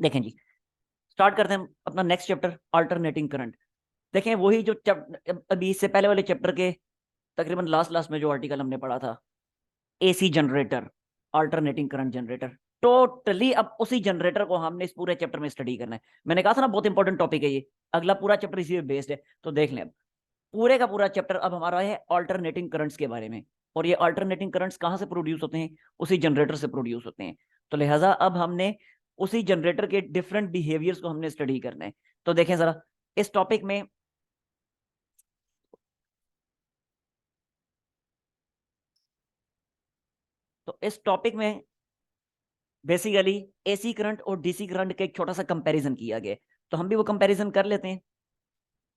देखें जी, स्टार्ट करते हैं अपना नेक्स्ट चैप्टर, अल्टरनेटिंग करंट। देखें वही जो अभी इससे पहले वाले चैप्टर के तकरीबन लास्ट लास्ट में जो आर्टिकल हमने पढ़ा था, AC generator, alternating current generator, totally अब उसी जनरेटर को हमने इस पूरे चैप्टर में स्टडी करना है। मैंने कहा था ना बहुत इंपॉर्टेंट टॉपिक है ये, अगला पूरा चैप्टर इसी पे बेस्ड है। तो देख लें, अब पूरे का पूरा चैप्टर अब हमारा है अल्टरनेटिंग करंट्स के बारे में। और ये अल्टरनेटिंग करंट्स कहाँ से प्रोड्यूस होते हैं? उसी जनरेटर से प्रोड्यूस होते हैं। तो लिहाजा अब हमने उसी जनरेटर के डिफरेंट बिहेवियर्स को हमने स्टडी करना है। तो देखें जरा इस टॉपिक में, तो इस टॉपिक में बेसिकली एसी करंट और डीसी करंट का एक छोटा सा कंपैरिजन किया गया है। तो हम भी वो कंपैरिजन कर लेते हैं।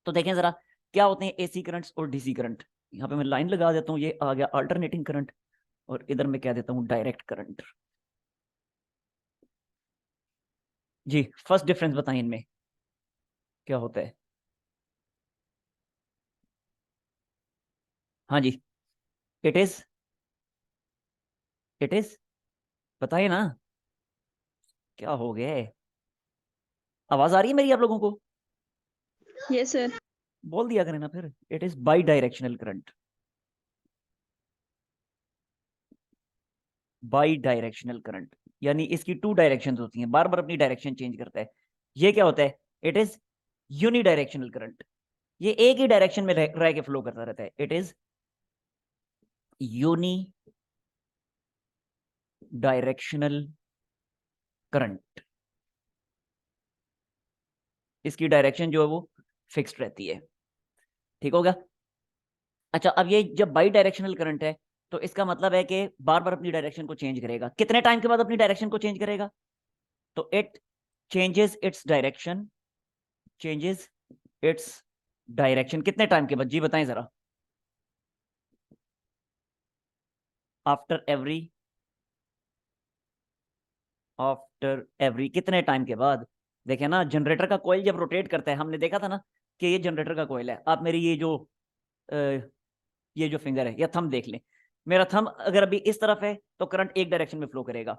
तो देखें जरा क्या होते हैं एसी करंट्स और डीसी करंट। यहाँ पे मैं लाइन लगा देता हूँ, ये आ गया अल्टरनेटिंग करंट, और इधर मैं कह देता हूँ डायरेक्ट करंट। जी, फर्स्ट डिफरेंस बताएं इनमें क्या होता है। हाँ जी, इट इज, इट इज, बताइए ना, क्या हो गया है? आवाज आ रही है मेरी आप लोगों को? Yes sir. बोल दिया करें ना फिर। It is by directional current, by directional current, यानी इसकी टू डायरेक्शंस होती हैं, बार बार अपनी डायरेक्शन चेंज करता है। ये क्या होता है? It is unidirectional current, ये एक ही डायरेक्शन में रह के फ्लो करता रहता है। It is unidirectional current, इसकी डायरेक्शन जो है वो फिक्स्ड रहती है। ठीक होगा? अच्छा, अब ये जब बाई डायरेक्शनल करंट है तो इसका मतलब है कि बार बार अपनी डायरेक्शन को चेंज करेगा। कितने टाइम के बाद अपनी डायरेक्शन को चेंज करेगा? तो it changes its direction, changes its direction कितने टाइम के बाद? जी बताएं जरा। आफ्टर एवरी, आफ्टर एवरी कितने टाइम के बाद? देखे ना, जनरेटर का कॉइल जब रोटेट करता है, हमने देखा था ना कि ये जनरेटर का कॉइल है। आप मेरी ये जो फिंगर है या थंब देख लें, मेरा थंब अगर अभी इस तरफ है तो करंट एक डायरेक्शन में फ्लो करेगा।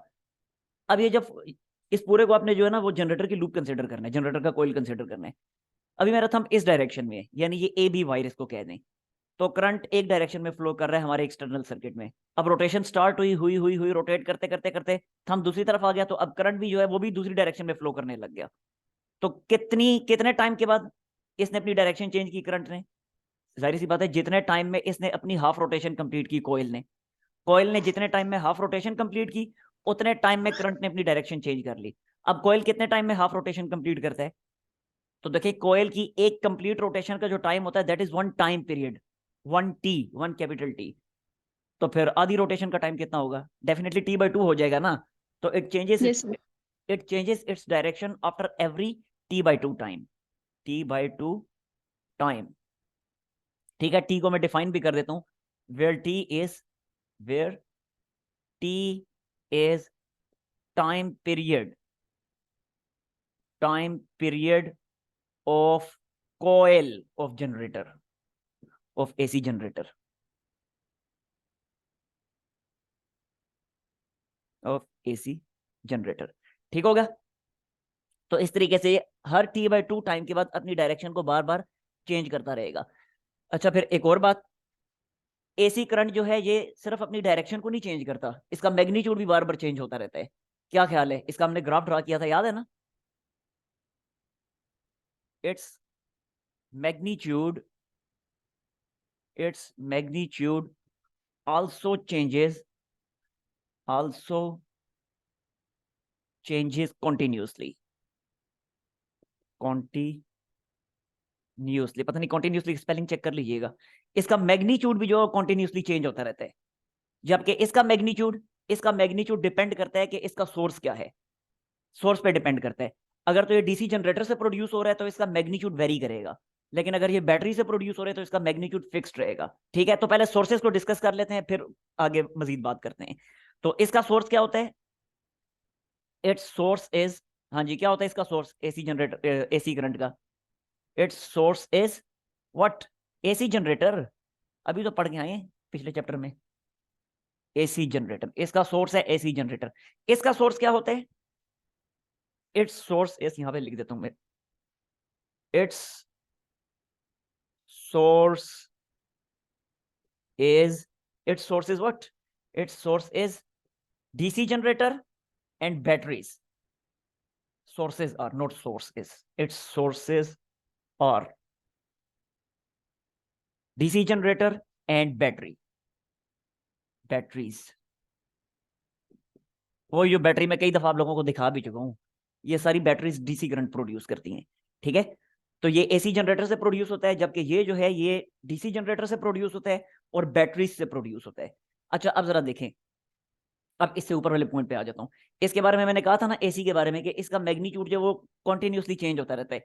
अब ये जब इस पूरे को आपने जो है ना वो जनरेटर की लूप कंसीडर करना है, जनरेटर का कॉइल कंसीडर करना है। अभी मेरा थंब इस डायरेक्शन में है, यानी ये ए बी वायर इसको कह दें। तो करंट एक डायरेक्शन में फ्लो कर रहा है हमारे एक्सटर्नल सर्किट में। अब रोटेशन स्टार्ट हुई हुई हुई हुई रोटेट करते करते करते थंब दूसरी तरफ आ गया, तो अब करंट भी जो है वो भी दूसरी डायरेक्शन में फ्लो करने लग गया। तो कितने टाइम के बाद इसने अपनी डायरेक्शन चेंज की करंट ने? जाहिर सी बात है, जितने टाइम में इसने अपनी हाफ रोटेशन कंप्लीट की, कोयल ने जितने टाइम में हाफ रोटेशन कंप्लीट की, उतने टाइम में करंट ने अपनी डायरेक्शन चेंज कर ली। अब कोयल कितने टाइम में हाफ रोटेशन कंप्लीट करता है? तो देखिए कोयल की एक कंप्लीट रोटेशन का जो टाइम होता है that is one time period, one T, one capital T. तो फिर आधी रोटेशन का टाइम कितना होगा? डेफिनेटली टी बाई टू हो जाएगा ना। तो yes sir. It changes its direction after every T by two time, T by two time. ठीक है, टी को मैं डिफाइन भी कर देता हूं। Where T is, where T is time period, time period of coil of generator, of AC generator, of AC generator. ठीक होगा? तो इस तरीके से हर टी बाई टू टाइम के बाद अपनी डायरेक्शन को बार बार चेंज करता रहेगा। अच्छा, फिर एक और बात, एसी करंट जो है ये सिर्फ अपनी डायरेक्शन को नहीं चेंज करता, इसका मैग्नीट्यूड भी बार बार चेंज होता रहता है। क्या ख्याल है? इसका हमने ग्राफ ड्रा किया था, याद है ना? Its magnitude, its magnitude also changes, also changes continuously, continuously, पता नहीं कॉन्टिन्यूसली स्पेलिंग चेक कर लीजिएगा। इसका मैग्नीट्यूड भी जो है कॉन्टिन्यूसली चेंज होता रहता है, जबकि इसका मैग्नीट्यूड डिपेंड करता है कि इसका सोर्स क्या है, सोर्स पे डिपेंड करता है। अगर तो ये डीसी जनरेटर से प्रोड्यूस हो रहा है तो इसका मैग्नीट्यूड वेरी करेगा, लेकिन अगर ये बैटरी से प्रोड्यूस हो रहा है तो इसका मैग्नीट्यूड फिक्स्ड रहेगा। ठीक है, तो पहले सोर्सेज को डिस्कस कर लेते हैं, फिर आगे मजीद बात करते हैं। तो इसका सोर्स क्या होता है? इट्स सोर्स इज, हाँ जी, क्या होता है इसका source AC generator, AC current का? It's source is what? AC generator. अभी तो पढ़ के आए हैं पिछले चैप्टर में, एसी जनरेटर, इसका सोर्स है एसी जनरेटर। इसका सोर्स क्या होता है? इट्स सोर्स इज, यहां पे लिख देता हूं मैं, it's source is, it's source is what, it's source is DC generator and batteries. Sources are, not source is. Its sources are DC generator and battery. Batteries. वो ये बैटरी मैं कई दफा आप लोगों को दिखा भी चुका हूं, ये सारी बैटरीज डीसी करंट प्रोड्यूस करती हैं, ठीक है। तो ये एसी जनरेटर से प्रोड्यूस होता है, जबकि ये जो है ये डीसी जनरेटर से प्रोड्यूस होता है और बैटरीज से प्रोड्यूस होता है। अच्छा अब जरा देखें, अब इससे ऊपर वाले पॉइंट पे आ जाता हूँ। इसके बारे में मैंने कहा था ना एसी के बारे में कि इसका मैग्नीट्यूड जो वो कॉन्टिन्यूसली चेंज होता रहता है।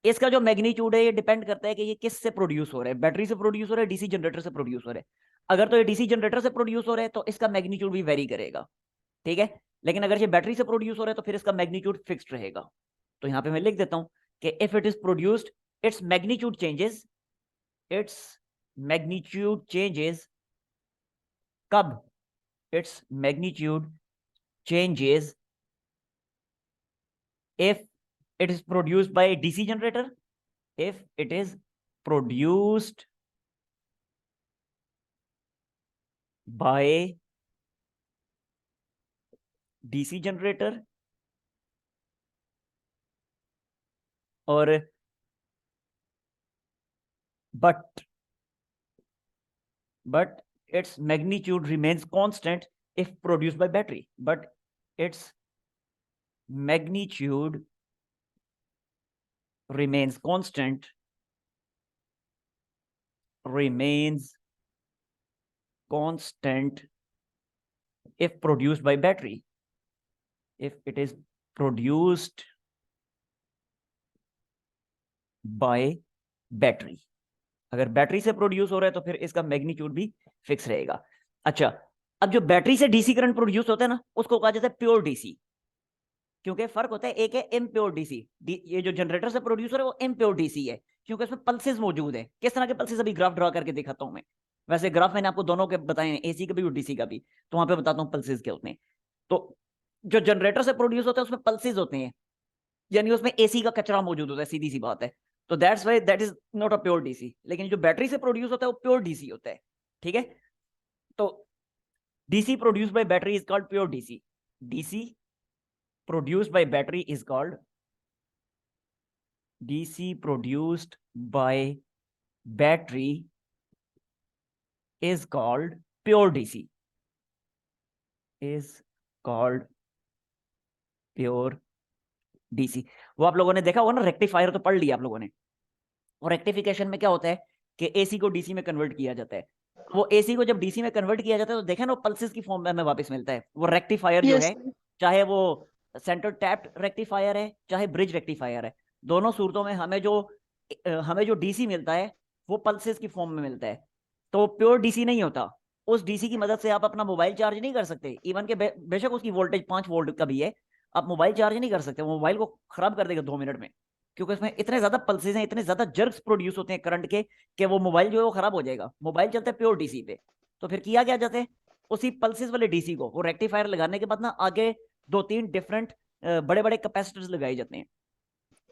इसका जो मैग्नीट्यूड है ये डिपेंड करता है कि ये किस से प्रोड्यूस हो रहा है, बैटरी से प्रोड्यूस हो रहा है, डीसी जनरेटर से प्रोड्यूस हो रहा है। अगर तो ये डीसी जनरेटर से प्रोड्यूस हो रहा है तो इसका मैग्नीट्यूड भी वेरी करेगा, ठीक है। लेकिन अगर ये बैटरी से प्रोड्यूस हो रहा है तो फिर इसका मैग्नीट्यूड फिक्स्ड रहेगा। तो यहां पे मैं लिख देता हूं कि if it is produced, it's magnitude changes, it's magnitude changes कब, it's magnitude changes if it is produced by a DC generator, if it is produced by DC generator or but its magnitude remains constant if produced by battery, but its magnitude remains constant, if produced by battery, if it is produced by battery। अगर battery से produce हो रहा है तो फिर इसका magnitude भी fix रहेगा। अच्छा अब जो बैटरी से डीसी करंट प्रोड्यूस होता है ना उसको कहा जाता है प्योर डीसी, क्योंकि फर्क होता है, एक है इम्प्योर डीसी, ये जो जनरेटर से प्रोड्यूस हो रहा है वो इम्प्योर डीसी है क्योंकि उसमें पल्सेस मौजूद है। किस तरह के पल्सेस, अभी ग्राफ ड्रा करके दिखाता हूं मैं। वैसे ग्राफ मैंने आपको दोनों के बताए हैं, एसी का भी और डीसी का भी, तो वहां पे बताता हूँ पल्सेस क्या होते हैं। तो जो जनरेटर से प्रोड्यूस होता है उसमें पल्सेस होते हैं, यानी उसमें एसी का कचरा मौजूद होता है, सीधी सी बात है। तो that's why that is not a pure DC. लेकिन जो बैटरी से प्रोड्यूस होता है वो प्योर डीसी होता है, ठीक है। तो DC produced by battery is called pure DC, DC produced by battery is called, DC produced by battery is called pure DC, is called pure DC। वो आप लोगों ने देखा होगा ना, रेक्टिफायर तो पढ़ लिया आप लोगों ने। और रेक्टिफिकेशन में क्या होता है कि एसी को डीसी में कन्वर्ट किया जाता है। वो एसी को जब डीसी में कन्वर्ट किया जाता है तो देखा ना, वो पल्सेस की फॉर्म में हमें वापस मिलता है। वो रेक्टिफायर जो Yes, है, sir. चाहे वो सेंटर टैप्ड रेक्टिफायर है चाहे ब्रिज रेक्टिफायर है, दोनों सूरतों में हमें जो डीसी मिलता है वो पल्सेस की फॉर्म में मिलता है। तो प्योर डीसी नहीं होता। उस डीसी की मदद से आप अपना मोबाइल चार्ज नहीं कर सकते, इवन के बेशक उसकी वोल्टेज 5 वोल्ट का भी है, आप मोबाइल चार्ज नहीं कर सकते, वो मोबाइल को खराब कर देगा 2 मिनट में, क्योंकि उसमें इतने ज्यादा पल्सेस हैं, इतने ज्यादा जर्क्स प्रोड्यूस होते हैं करंट के कि वो मोबाइल जो है वो खराब हो जाएगा। मोबाइल चलता है प्योर डीसी पे। तो फिर किया क्या जाता है, उसी पल्सेस वाले डीसी को वो रेक्टिफायर लगाने के बाद ना आगे 2-3 डिफरेंट बड़े बड़े कैपेसिटर्स लगाए जाते हैं।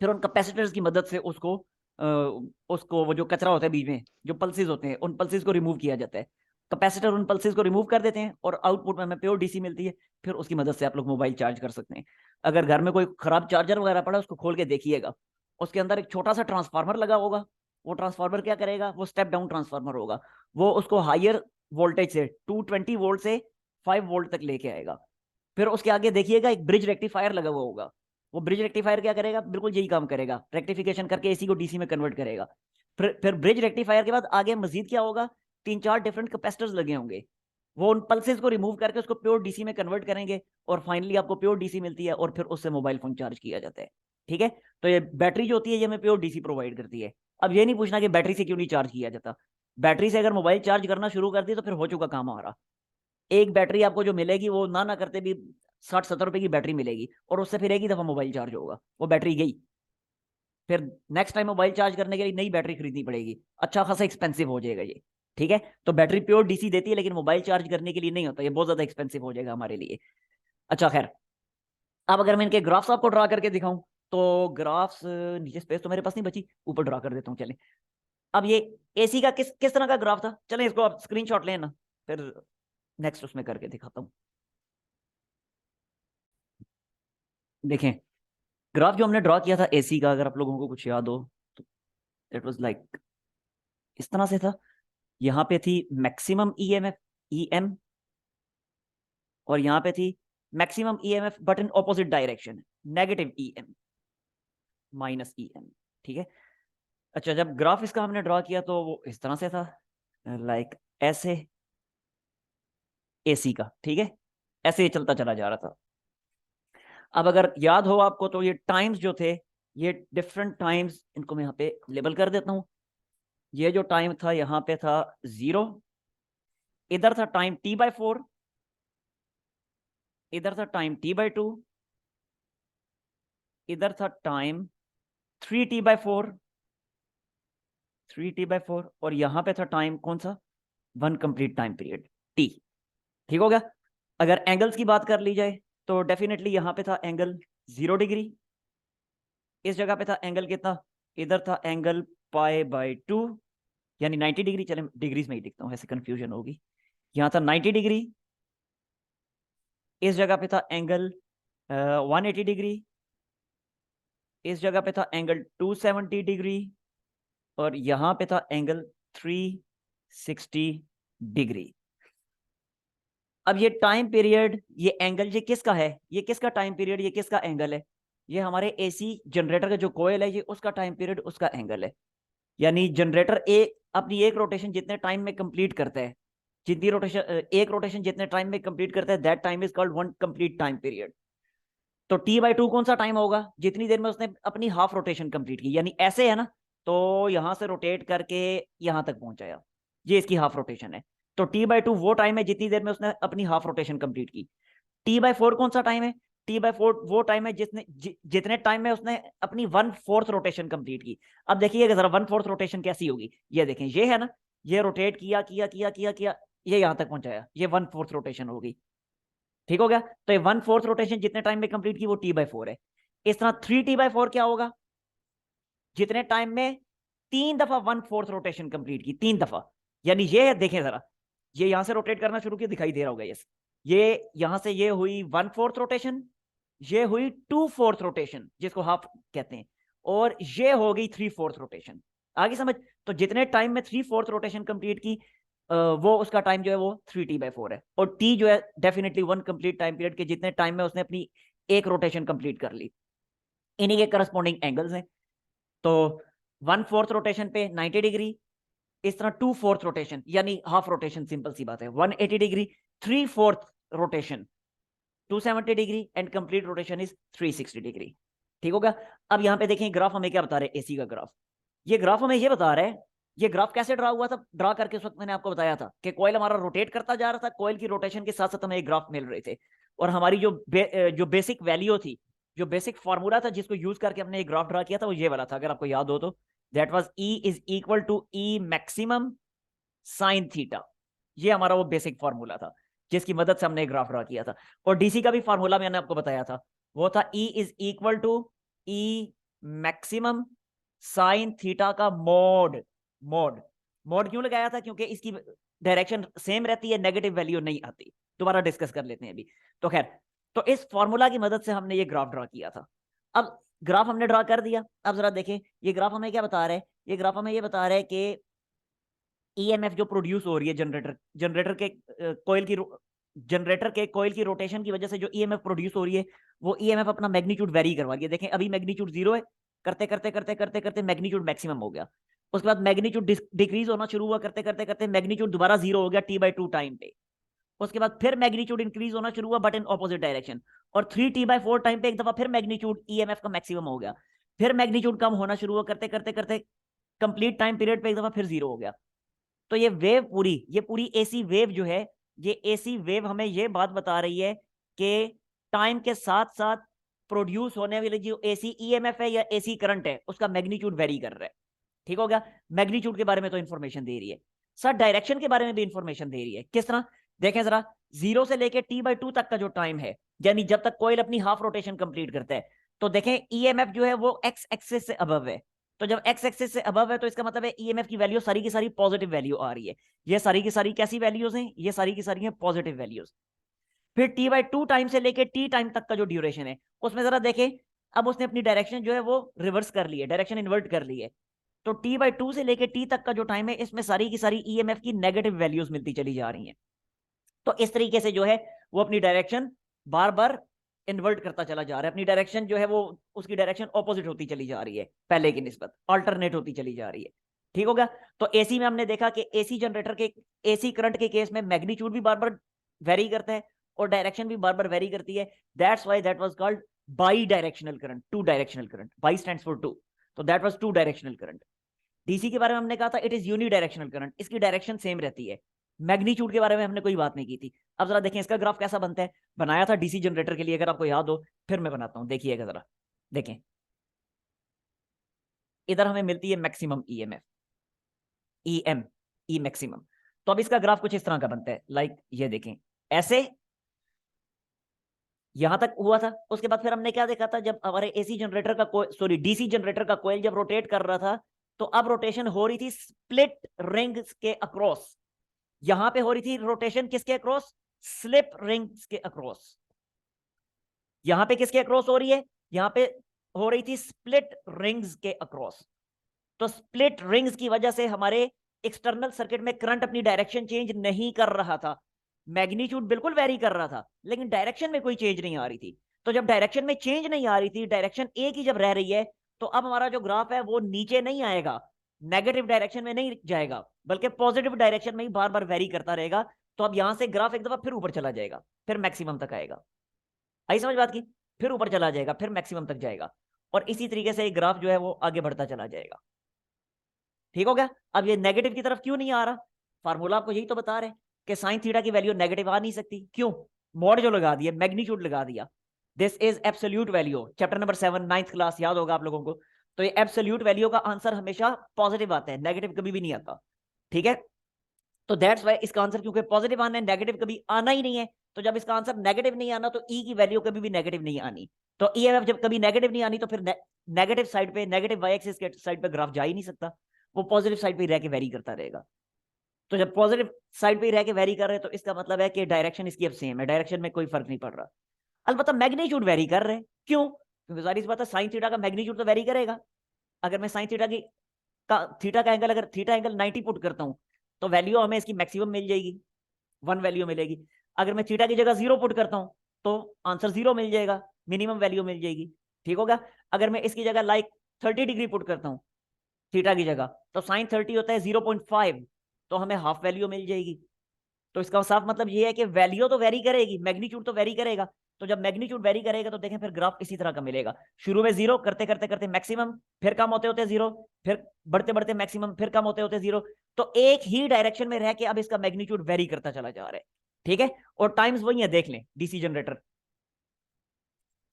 फिर उन कैपेसिटर्स की मदद से उसको वो जो कचरा होता है बीच में, जो पल्सेस होते हैं, उन पल्सेस को रिमूव किया जाता है। कैपेसिटर उन पल्सेस को रिमूव कर देते हैं और आउटपुट में हमें प्योर डीसी मिलती है। फिर उसकी मदद से आप लोग मोबाइल चार्ज कर सकते हैं। अगर घर में कोई खराब चार्जर वगैरह पड़ा है उसको खोल के देखिएगा, उसके अंदर एक छोटा सा ट्रांसफार्मर लगा होगा। वो ट्रांसफार्मर क्या करेगा, वो स्टेप डाउन ट्रांसफार्मर होगा, वो उसको हायर वोल्टेज से 220 वोल्ट से 5 वोल्ट तक लेके आएगा। फिर उसके आगे देखिएगा एक ब्रिज रेक्टिफायर लगा हुआ होगा। वो ब्रिज रेक्टिफायर क्या करेगा, बिल्कुल यही काम करेगा, रेक्टिफिकेशन करके एसी को डीसी में कन्वर्ट करेगा। फिर ब्रिज रेक्टिफायर के बाद आगे मजीद क्या होगा, 3-4 डिफरेंट कैपेसिटर्स लगे होंगे, वो उन पल्सेस को रिमूव करके उसको प्योर डीसी में कन्वर्ट करेंगे और फाइनली आपको प्योर डीसी मिलती है और फिर उससे मोबाइल फोन चार्ज किया जाता है, ठीक है। तो ये बैटरी जो होती है ये हमें प्योर डीसी प्रोवाइड करती है। अब ये नहीं पूछना कि बैटरी से क्यों नहीं चार्ज किया जाता, बैटरी से अगर मोबाइल चार्ज करना शुरू कर दी तो फिर हो चुका काम हमारा। एक बैटरी आपको जो मिलेगी वो ना करते भी 60-70 रुपए की बैटरी मिलेगी और उससे फिर एक ही दफा मोबाइल चार्ज होगा, वो बैटरी गई। फिर नेक्स्ट टाइम मोबाइल चार्ज करने के लिए नई बैटरी खरीदनी पड़ेगी, अच्छा खासा एक्सपेंसिव हो जाएगा ये, ठीक है। तो बैटरी प्योर डीसी देती है लेकिन मोबाइल चार्ज करने के लिए नहीं होता, ये बहुत ज्यादा एक्सपेंसिव हो जाएगा हमारे लिए। अच्छा खैर, अब अगर मैं इनके ग्राफ्स आपको ड्रा करके दिखाऊं तो ग्राफ्स, नीचे स्पेस तो मेरे पास नहीं बची, ऊपर ड्रा कर देता हूँ। चलें, अब ये एसी का किस किस तरह का ग्राफ था, चलें इसको आप स्क्रीनशॉट लेना, फिर नेक्स्ट उसमें करके दिखाता हूँ। देखें, ग्राफ जो हमने ड्रॉ किया था एसी का, अगर आप लोगों को कुछ याद हो तो इट वाज लाइक इस तरह से था। यहाँ पे थी मैक्सिमम ईएमएफ ईएम, और यहाँ पे थी maximum EMF but in opposite direction, negative EM minus EM. ठीक है, अच्छा, जब ग्राफ इसका हमने ड्रॉ किया तो वो इस तरह से था, लाइक ऐसे एसी का। ठीक है, ऐसे ही चलता चला जा रहा था। अब अगर याद हो आपको तो ये टाइम्स जो थे, ये डिफरेंट टाइम्स, इनको मैं यहाँ पे लेबल कर देता हूँ। ये जो टाइम था यहाँ पे था 0, इधर था टाइम t/4, इधर था टाइम t/2, इधर था टाइम 3t/4, 3t/4, और यहाँ पे था टाइम कौन सा, 1 कंप्लीट टाइम पीरियड t। ठीक हो गया। अगर एंगल्स की बात कर ली जाए तो डेफिनेटली यहाँ पे था एंगल 0 डिग्री, इस जगह पे था एंगल कितना, इधर था एंगल π/2 यानी 90 डिग्री। चले डिग्रीज में ही लिखता हूँ, ऐसे कंफ्यूजन होगी। यहाँ था 90 डिग्री, इस जगह पे था एंगल 180 डिग्री, इस जगह पे था एंगल 270 डिग्री, और यहाँ पे था एंगल 360 डिग्री। अब ये टाइम पीरियड, ये एंगल, ये किसका है, ये किसका टाइम पीरियड, ये किसका एंगल है, ये हमारे एसी जनरेटर का जो कोयल है, ये उसका टाइम पीरियड, उसका एंगल है। यानी जनरेटर अपनी एक रोटेशन जितने टाइम में कंप्लीट करता है, जितनी रोटेशन, एक रोटेशन जितने टाइम में कंप्लीट करता है, that time is called 1 complete time period. तो t/2 कौन सा टाइम होगा, जितनी देर में उसने अपनी हाफ रोटेशन कंप्लीट की, यानी ऐसे है ना, तो यहां से रोटेट करके यहां तक पहुंचाया, ये इसकी हाफ रोटेशन है। तो t/2 वो टाइम है जितनी देर में उसने अपनी हाफ रोटेशन कंप्लीट की। t/4 कौन सा टाइम है, t/4 वो टाइम है जितने टाइम में उसने अपनी 1/4 रोटेशन कंप्लीट की। अब देखिए जरा 1/4 रोटेशन कैसी होगी, ये देखें, ये है ना, ये रोटेट किया किया किया किया किया, ये यहां तक पहुंचाया, ये 1/4 रोटेशन होगी। ठीक हो गया। तो ये 1/4 रोटेशन जितने टाइम में कंप्लीट की वो t/4 है। इस तरह 3t/4 क्या होगा, जितने टाइम में 3 दफा 1/4 रोटेशन कंप्लीट की, 3 दफा। यानी ये है, देखें जरा, ये यहां से रोटेट करना शुरू किया, दिखाई दे रहा होगा ये यहां से ये हुई 1/4 रोटेशन, ये हुई 2/4 रोटेशन जिसको हाफ कहते हैं, और ये हो गई 3/4 रोटेशन। आगे समझ। तो जितने टाइम में 3/4 रोटेशन कंप्लीट की, वो उसका टाइम जो है वो 3t/4 है। और t जो है डेफिनेटली 1 कंप्लीट टाइम पीरियड के जितने टाइम में उसने अपनी एक रोटेशन कंप्लीट कर ली, इन्हीं के करस्पॉन्डिंग एंगल्स हैं। तो 1/4 रोटेशन पे 90 डिग्री, इस तरह 2/4 रोटेशन यानी हाफ रोटेशन, सिंपल सी बात है, 180 degree, 3/4 rotation 270 degree, and complete rotation is 360 degree. ठीक होगा। अब यहाँ पे देखें ग्राफ हमें क्या बता रहे हैं, एसी का ग्राफ। ये ग्राफ हमें ये बता रहा है, ये ग्राफ कैसे ड्रा हुआ था, ड्रा करके उस वक्त मैंने आपको बताया था कि कॉइल हमारा रोटेट करता जा रहा था, कॉइल की रोटेशन के साथ साथ हमें एक ग्राफ मिल रहे थे, और हमारी जो बेसिक वैल्यू थी, जो बेसिक फॉर्मूला था जिसको यूज करके हमने एक ग्राफ ड्रा किया था, वो ये वाला था, अगर आपको याद हो तो। That was E is equal to E maximum sine theta. ये हमारा वो बेसिक फॉर्मूला था जिसकी मदद से हमने एक ग्राफ ड्रा किया था। और डीसी का भी फॉर्मूला मैंने आपको बताया था, वो था E is equal to E maximum sine theta का मोड। मोड क्यों लगाया था, क्योंकि इसकी डायरेक्शन सेम रहती है, नेगेटिव वैल्यू नहीं आती। दोबारा डिस्कस कर लेते हैं अभी। तो खैर, तो इस फॉर्मूला की मदद से हमने ये ग्राफ ड्रा किया था। अब ग्राफ हमने ड्रा कर दिया, अब जरा देखें ये ग्राफ हमें क्या बता रहा है, ये ग्राफ हमें ये बता रहा है कि ईएमएफ जो प्रोड्यूस हो रही है जनरेटर के कॉइल की रोटेशन की वजह से जो ईएमएफ प्रोड्यूस हो रही है, वो ईएमएफ अपना मैग्नीट्यूड वेरी करवा रही है। देखें अभी मैग्नीट्यूड 0 है, करते करते करते करते करते मैग्नीट्यूड मैक्सिमम हो गया, उसके बाद मैग्नीट्यूड डिक्रीज होना शुरू हुआ, करते करते करते मैग्नीट्यूड दोबारा 0 हो गया t/2 टाइम पे। उसके बाद फिर मैग्नीट्यूड इंक्रीज होना शुरू हुआ बट इन ऑपोजिट डायरेक्शन, और 3t/4 टाइम पे एक दफा फिर मैग्नीट्यूड ईएमएफ का मैक्सिमम हो गया, फिर मैग्नीट्यूड कम होना शुरू हुआ, करते करते करते कंप्लीट टाइम पीरियड पे एक दफा फिर 0 हो गया। तो ये वेव ये पूरी एसी वेव जो है, ये एसी वेव हमें ये बात बता रही है कि टाइम के साथ साथ प्रोड्यूस होने वाली जो एसी ईएमएफ है या एसी करंट है, उसका मैग्नीट्यूड वेरी कर रहा है। ठीक हो गया। मैग्नीट्यूड के बारे में तो इंफॉर्मेशन दे रही है, सर डायरेक्शन के बारे में भी इंफॉर्मेशन दे रही है। किस तरह, देखें जरा, 0 से लेके t/2 तक का जो टाइम है, यानी जब तक कॉइल अपनी हाफ रोटेशन कंप्लीट करता है। तो देखें ईएमएफ जो है वो एक्स एक्सिस से अबव है, तो जब एक्स एक्सिस से अबव है तो इसका मतलब है ईएमएफ की वैल्यू सारी की सारी पॉजिटिव वैल्यू आ रही है। ये सारी की सारी कैसी वैल्यूज हैं, ये सारी की सारी हैं पॉजिटिव वैल्यूज। फिर t/2 टाइम से लेके t टाइम तक का जो ड्यूरेशन है उसमें जरा देखें, अब उसने अपनी डायरेक्शन जो है वो रिवर्स कर ली है, डायरेक्शन इन्वर्ट कर ली है। तो t/2 से लेके t तक का जो टाइम है इसमें सारी की सारी ईएमएफ की नेगेटिव वैल्यूज मिलती चली जा रही हैं। तो इस तरीके से जो है वो अपनी डायरेक्शन बार बार इन्वर्ट करता चला जा रहा है, अपनी डायरेक्शन जो है वो उसकी डायरेक्शन ऑपोजिट होती चली जा रही है, पहले की निस्बत अल्टरनेट होती चली जा रही है। ठीक हो गया। तो एसी में हमने देखा कि एसी जनरेटर के एसी करंट के केस में मैग्नीट्यूड भी बार बार वेरी करता है और डायरेक्शन भी बार बार वेरी करती है। That's why that was called bidirectional current, two directional current. Bi stands for two, तो that was two directional current. DC के बारे में हमने कहा था it is unidirectional current, इसकी डायरेक्शन सेम रहती है। मैग्नीट्यूड के बारे में हमने कोई बात नहीं की थी। अब जरा देखें इसका ग्राफ कैसा बनता है, बनाया था डीसी जनरेटर के लिए, अगर आपको याद हो फिर मैं बनाता हूं, देखिएगा जरा। देखें इधर हमें मिलती है मैक्सिमम ईएमएफ, ईएम, ई मैक्सिमम। तो अब इसका ग्राफ कुछ इस तरह का बनता है, लाइक ये देखें ऐसे, यहां तक हुआ था। उसके बाद फिर हमने क्या देखा था, जब हमारे एसी जनरेटर का सॉरी डीसी जनरेटर का कोयल जब रोटेट कर रहा था तो अब रोटेशन हो रही थी स्प्लिट रिंग्स के अक्रॉस। यहां पे हो रही थी रोटेशन किसके अक्रॉस, स्लिप रिंग्स के अक्रॉस। यहां पे किसके अक्रॉस हो रही है, यहां पे हो रही थी स्प्लिट रिंग्स के अक्रॉस। तो स्प्लिट रिंग्स की वजह से हमारे एक्सटर्नल सर्किट में करंट अपनी डायरेक्शन चेंज नहीं कर रहा था, मैग्नीट्यूड बिल्कुल वेरी कर रहा था लेकिन डायरेक्शन में कोई चेंज नहीं आ रही थी। तो जब डायरेक्शन में चेंज नहीं आ रही थी, डायरेक्शन एक ही जब रह रही है, तो अब हमारा जो ग्राफ है वो नीचे नहीं आएगा, नेगेटिव डायरेक्शन में नहीं जाएगा, बल्कि पॉजिटिव डायरेक्शन में ही बार बार वेरी करता रहेगा। तो अब यहां से ग्राफ एक दफा फिर ऊपर चला जाएगा, फिर मैक्सिमम तक आएगा। आई समझ बात की, फिर ऊपर चला जाएगा, फिर मैक्सिमम तक जाएगा, और इसी तरीके से ग्राफ जो है वो आगे बढ़ता चला जाएगा। ठीक हो गया। अब ये नेगेटिव की तरफ क्यों नहीं आ रहा, फार्मूला आपको यही तो बता रहे कि साइन थीटा की वैल्यू नेगेटिव आ नहीं सकती। क्यों, मॉड जो लगा दिया, मैग्नीट्यूड लगा दिया, this is absolute value, chapter number 7 9th class याद होगा आप लोगों को। तो ये एब्सोल्यूट वैल्यू का आंसर हमेशा पॉजिटिव आता है, नेगेटिव कभी भी नहीं आता। ठीक है, तो दैट्स वाई इसका आंसर क्योंकि पॉजिटिव आना है, नेगेटिव कभी आना ही नहीं है। तो जब इसका आंसर नेगेटिव नहीं आना तो ई की वैल्यू कभी भी नेगेटिव नहीं आनी। तो ईएमएफ जब कभी नेगेटिव नहीं आनी तो फिर नेगेटिव साइड पे, नेगेटिव वाई एक्सिस के साइड पे ग्राफ जा ही नहीं सकता, वो पॉजिटिव साइड पे रह के वेरी करता रहेगा। तो जब पॉजिटिव साइड पे रह के वेरी कर रहे हैं तो इसका मतलब है कि डायरेक्शन इसकी अब सेम है, डायरेक्शन में कोई फर्क नहीं पड़ रहा। अलबत्ता मैग्नीट्यूड वेरी कर रहे हैं, क्यों, क्योंकि जाहिर सी बात है साइन थीटा का मैग्नीट्यूड तो वेरी करेगा। अगर मैं साइन थीटा की थीटा का एंगल, अगर थीटा एंगल 90 पुट करता हूं तो वैल्यू हमें इसकी मैक्सिमम मिल जाएगी, 1 वैल्यू मिलेगी। अगर मैं थीटा की जगह 0 पुट करता हूं तो आंसर 0 मिल जाएगा, मिनिमम वैल्यू मिल जाएगी। ठीक होगा। अगर मैं इसकी जगह लाइक 30 डिग्री पुट करता हूं थीटा की जगह, तो साइन 30 होता है 0.5, तो हमें हाफ वैल्यू मिल जाएगी। तो इसका साफ मतलब ये है कि वैल्यू तो वेरी करेगी, मैग्नीट्यूड तो वेरी करेगा। तो जब मैग्नीट्यूड वेरी करेगा तो देखें फिर ग्राफ इसी तरह का मिलेगा, शुरू में 0 करते करते करते मैक्सिमम, फिर कम होते होते 0, फिर बढ़ते बढ़ते मैक्सिमम, फिर कम होते होते 0। तो एक ही डायरेक्शन में रह के अब इसका मैग्नीट्यूड वेरी करता चला जा रहा है। ठीक है, और टाइम्स वही है, देख लें डीसी जनरेटर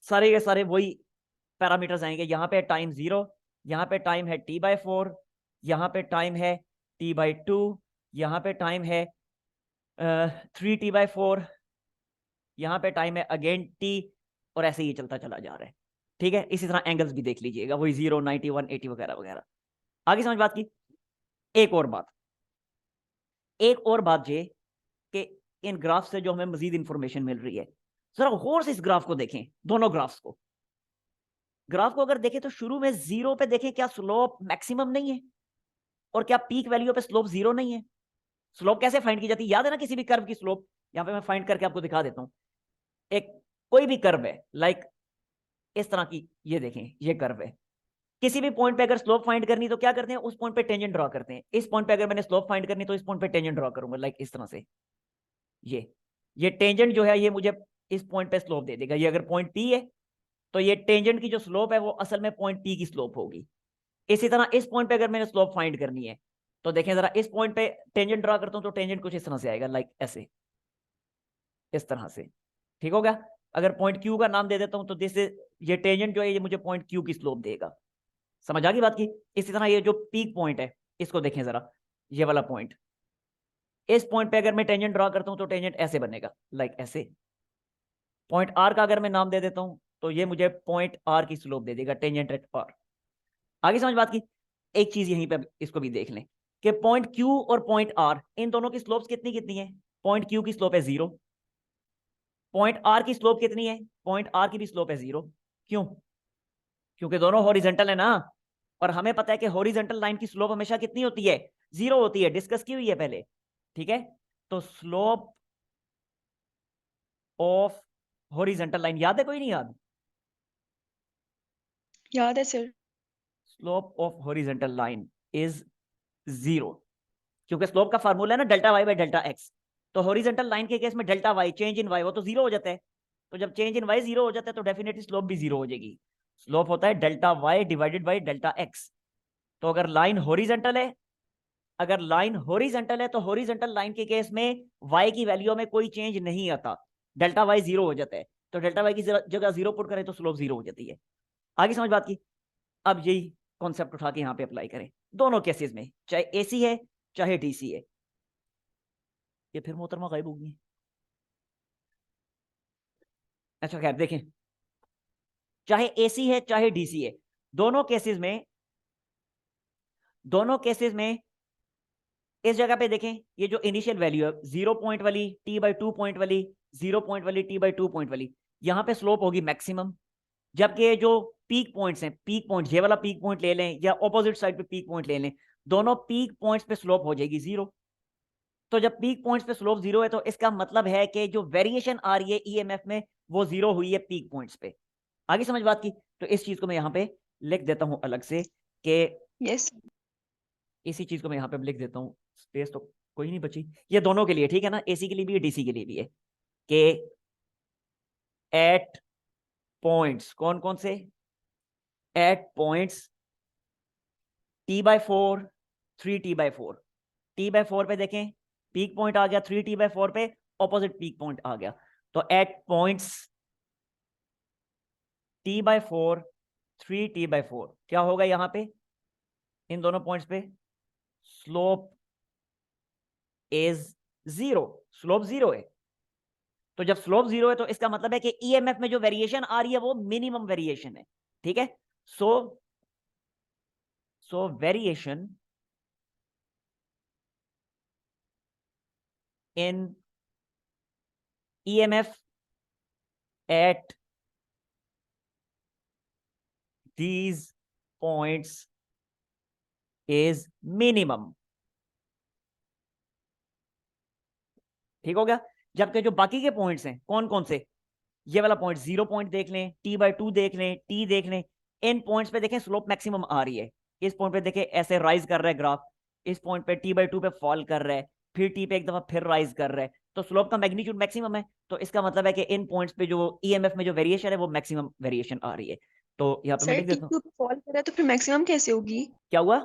सारे के सारे वही पैरामीटर्स आएंगे। यहाँ पे टाइम 0, यहाँ पे टाइम है t/4, यहाँ पे टाइम है t/2, यहाँ पे टाइम है 3t/4, यहाँ पे टाइम है अगेन t, और ऐसे ही चलता चला जा रहा है। ठीक है, इसी तरह एंगल्स भी देख लीजिएगा, वही 0 90 180 वगैरह वगैरह। आगे समझ बात की। एक और बात ये कि इन ग्राफ से जो हमें मजीद इंफॉर्मेशन मिल रही है, जरा गौर से इस ग्राफ को देखें, दोनों ग्राफ्स को। ग्राफ को अगर देखें तो शुरू में 0 पे देखें, क्या स्लोप मैक्सिमम नहीं है, और क्या पीक वैल्यू पे स्लोप 0 नहीं है। स्लोप कैसे फाइंड की जाती है, याद है ना किसी भी कर्व की स्लोप, यहां पे मैं फाइंड करके आपको दिखा देता हूं। एक कोई भी कर्व है लाइक इस तरह की, ये देखें ये कर्व है, किसी भी पॉइंट पे अगर स्लोप फाइंड करनी तो क्या करते हैं, उस पॉइंट पे टेंजेंट ड्रॉ करते हैं। इस पॉइंट पे अगर मैंने स्लोप फाइंड करनी तो इस पॉइंट पे टेंजेंट ड्रॉ करूंगा, लाइक इस तरह से। ये टेंजेंट जो है ये मुझे इस पॉइंट पे स्लोप दे देगा। ये अगर पॉइंट P है तो ये टेंजेंट की जो स्लोप है वो असल में पॉइंट P की स्लोप होगी। इसी तरह इस पॉइंट पे अगर मैंने स्लोप फाइंड करनी है तो देखें जरा, इस पॉइंट पे टेंजेंट ड्रॉ करता हूं तो टेंजेंट कुछ इस तरह से आएगा, लाइक ऐसे, इस तरह से। ठीक हो गया। अगर पॉइंट Q का नाम दे देता हूं तो दिस ये टेंजेंट जो है ये मुझे पॉइंट Q की स्लोप देगा। समझ आ गई बात की। इसी तरह ये जो पीक पॉइंट है इसको देखें जरा, ये वाला पॉइंट, इस पॉइंट पे अगर मैं टेंजेंट ड्रॉ करता हूं तो टेंजेंट ऐसे बनेगा, लाइक ऐसे। पॉइंट आर का अगर मैं नाम दे देता हूं तो ये मुझे पॉइंट आर की स्लोप दे देगा, टेंजेंट एट आर। आगे समझ बात की। एक चीज यहीं पे इसको भी देख लें कि पॉइंट क्यू और पॉइंट आर, इन दोनों की स्लोप्स कितनी कितनी है? पॉइंट क्यू की स्लोप है 0, पॉइंट आर की स्लोप कितनी है? पॉइंट आर की भी स्लोप है 0। क्यों? क्योंकि दोनों हॉरिजॉन्टल है ना, और हमें पता है कि हॉरिजॉन्टल लाइन की स्लोप हमेशा कितनी होती है? 0 होती है, डिस्कस की हुई है पहले, ठीक है। तो स्लोप ऑफ हॉरिजॉन्टल लाइन याद है, कोई नहीं याद? याद है sir. Slope of horizontal line is 0, क्योंकि स्लोप का फार्मूला है ना delta Y by delta X. तो हॉरिजॉन्टल लाइन के केस में delta Y, change in Y, वो तो 0 हो जाता है। तो जब चेंज इन वाई 0 हो जाता है तो डेफिनेटली स्लोप भी 0 हो जाएगी। स्लोप होता है delta Y divided by delta X. तो अगर लाइन हॉरिजॉन्टल है, अगर लाइन हॉरिजॉन्टल है तो हॉरिजॉन्टल लाइन के केस में वाई की वैल्यू में कोई चेंज नहीं आता, डेल्टा वाई 0 हो जाता है। तो डेल्टा वाई की जगह 0 पुट करें तो स्लोप 0 हो जाती है। आगे समझ बात की। अब यही कॉन्सेप्ट उठा के यहाँ पे अप्लाई करें दोनों केसेस में, चाहे एसी है चाहे डीसी है। ये फिर मोहतरमा गायब होगी। अच्छा खैर देखें, चाहे एसी है चाहे डीसी है, दोनों केसेस में, दोनों केसेस में इस जगह पे देखें, ये जो इनिशियल वैल्यू है 0 पॉइंट वाली, टी बाई 2 पॉइंट वाली, 0 पॉइंट वाली, टी बाई 2 पॉइंट वाली, यहां पे स्लोप होगी मैक्सिमम। जबकि ये जो पीक पॉइंट्स हैं, पीक पॉइंट, ये वाला पीक पॉइंट ले लें या ऑपोजिट साइड पे पीक पॉइंट ले लें, दोनों पीक पॉइंट्स पे स्लोप हो जाएगी 0। तो जब पीक पॉइंट्स पे स्लोप 0 है तो इसका मतलब है कि जो वेरिएशन आ रही है ईएमएफ में वो 0 हुई है पीक पॉइंट्स पे। आगे समझ बात की। तो इस चीज को मैं यहाँ पे लिख देता हूं अलग से कि, यस। इसी चीज को मैं यहाँ पे लिख देता हूँ, स्पेस तो कोई नहीं बची, ये दोनों के लिए ठीक है ना, एसी के लिए भी है डीसी के लिए भी है, कि एट पॉइंट्स, कौन कौन से? Eight points T/4, 3T/4, T/4 पे देखें पीक पॉइंट आ गया, 3T/4 पे ऑपोजिट पीक पॉइंट आ गया। तो एट पॉइंट्स T/4, 3T/4 क्या होगा यहां पे? इन दोनों पॉइंट्स पे स्लोप इज 0, स्लोप 0 है। तो जब स्लोप 0 है तो इसका मतलब है कि ईएमएफ में जो वेरिएशन आ रही है वो मिनिमम वेरिएशन है, ठीक है। सो variation in EMF at these points is minimum। ठीक हो गया। जबकि जो बाकी के पॉइंट्स हैं कौन कौन से, ये वाला पॉइंट 0 पॉइंट देख लें, T/2 देख लें, टी देख लें, इन पॉइंट्स पे देखें स्लोप मैक्सिमम आ रही है। इस पॉइंट पे देखें ऐसे राइज कर रहा है ग्राफ, इस पॉइंट पे T/2 पे फॉल कर रहा है, फिर टी पे एक दफा फिर राइज कर रहा है, तो स्लोप का मैग्नीट्यूड मैक्सिमम है। तो इसका मतलब है कि इन पॉइंट्स पे जो ईएमएफ में जो वेरिएशन है वो मैक्सिमम वेरिएशन आ रही है। तो यहाँ पे मैं सर लिख देता हूँ। T2 पे फॉल करा तो फिर मैक्सिमम कैसे होगी? क्या हुआ?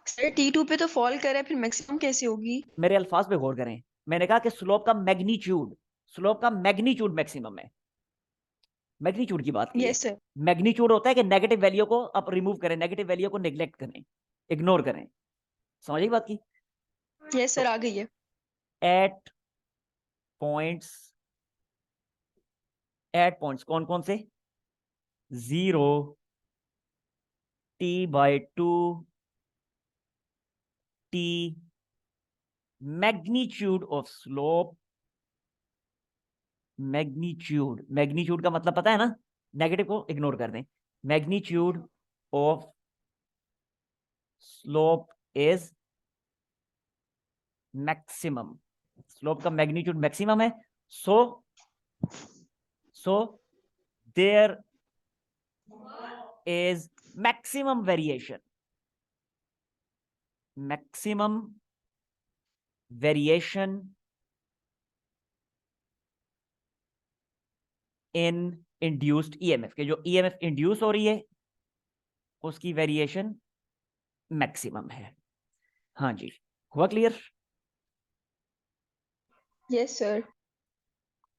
सर T2 पे तो फॉल करा है, फिर मैक्सिमम कैसे होगी? मेरे अल्फाज पे गौर करें, मैंने कहा कि स्लोप का मैग्नीट्यूड, स्लोप का मैग्नीट्यूड मैक्सिमम है, मैग्नीट्यूड की बात की है। Yes sir. मैग्नीट्यूड होता है कि नेगेटिव वैल्यू को आप रिमूव करें, नेगेटिव वैल्यू को नेग्लेक्ट करें, इग्नोर करें। समझिए बात की। यस सर, तो आ गई है। एट पॉइंट्स, एट पॉइंट्स कौन कौन से? 0, T/2, T, magnitude of slope, magnitude, magnitude का मतलब पता है ना, नेगेटिव को इग्नोर कर दें, magnitude of slope is maximum, slope का मैग्नीट्यूड मैक्सिमम है। So there is maximum variation, maximum variation in induced EMF, के जो ईएमएफ इंड्यूस हो रही है उसकी वेरिएशन मैक्सिमम है। हाँ जी, हुआ क्लियर? Yes sir.